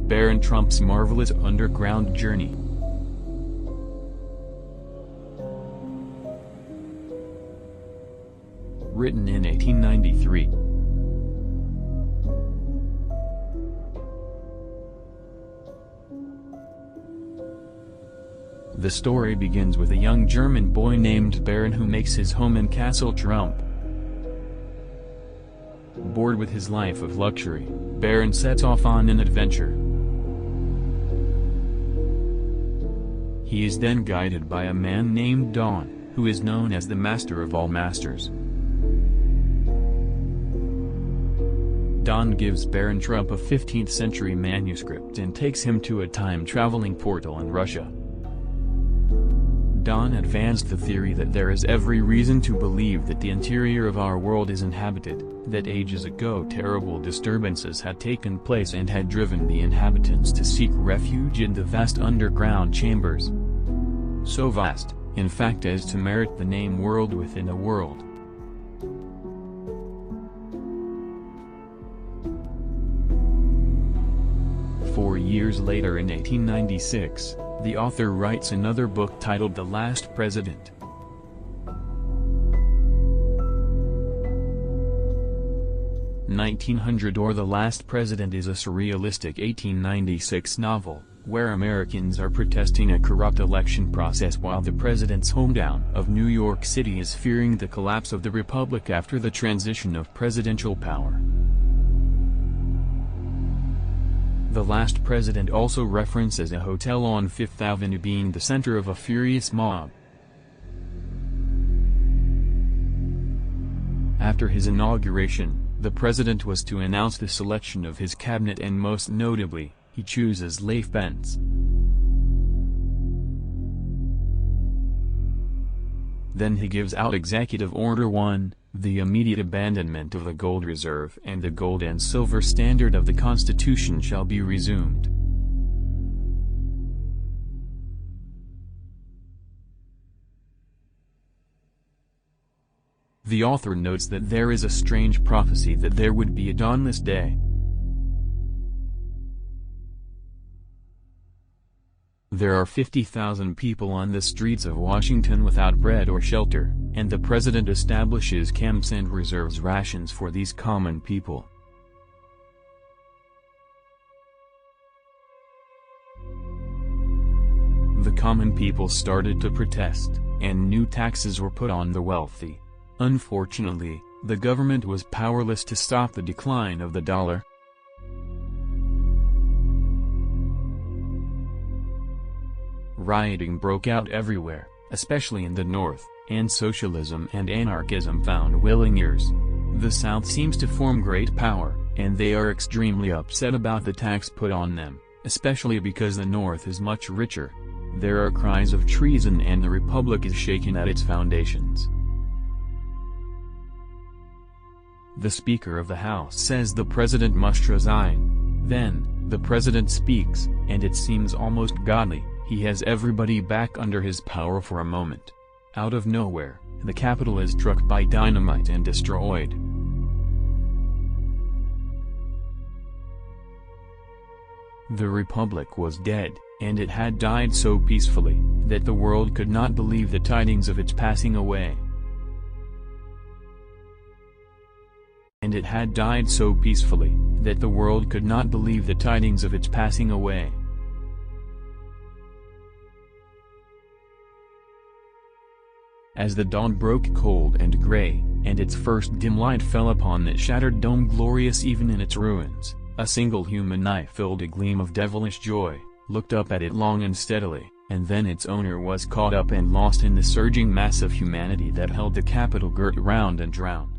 Baron Trump's Marvelous Underground Journey. Written in 1893. The story begins with a young German boy named Baron who makes his home in Castle Trump. Bored with his life of luxury, Baron sets off on an adventure. He is then guided by a man named Don, who is known as the Master of all Masters. Don gives Baron Trump a 15th century manuscript and takes him to a time-traveling portal in Russia. Don advanced the theory that there is every reason to believe that the interior of our world is inhabited, that ages ago terrible disturbances had taken place and had driven the inhabitants to seek refuge in the vast underground chambers. So vast, in fact, as to merit the name world within a world. Four years later, in 1896, the author writes another book titled The Last President. "1900 or The Last President" is a surrealistic 1896 novel, where Americans are protesting a corrupt election process while the president's hometown of New York City is fearing the collapse of the republic after the transition of presidential power. The Last President also references a hotel on Fifth Avenue being the center of a furious mob. After his inauguration, the president was to announce the selection of his cabinet, and most notably, he chooses Leif Benz. Then he gives out Executive Order 1, the immediate abandonment of the gold reserve and the gold and silver standard of the Constitution shall be resumed. The author notes that there is a strange prophecy that there would be a dawnless day. There are 50,000 people on the streets of Washington without bread or shelter, and the president establishes camps and reserves rations for these common people. The common people started to protest, and new taxes were put on the wealthy. Unfortunately, the government was powerless to stop the decline of the dollar. Rioting broke out everywhere, especially in the North, and socialism and anarchism found willing ears. The South seems to form great power, and they are extremely upset about the tax put on them, especially because the North is much richer. There are cries of treason and the republic is shaken at its foundations. The Speaker of the House says the president must resign. Then, the president speaks, and it seems almost godly. He has everybody back under his power for a moment. Out of nowhere, the Capitol is struck by dynamite and destroyed. The Republic was dead, and it had died so peacefully, that the world could not believe the tidings of its passing away. And it had died so peacefully, that the world could not believe the tidings of its passing away. As the dawn broke cold and gray, and its first dim light fell upon that shattered dome glorious even in its ruins, a single human eye filled a gleam of devilish joy, looked up at it long and steadily, and then its owner was caught up and lost in the surging mass of humanity that held the Capitol girt round and drowned.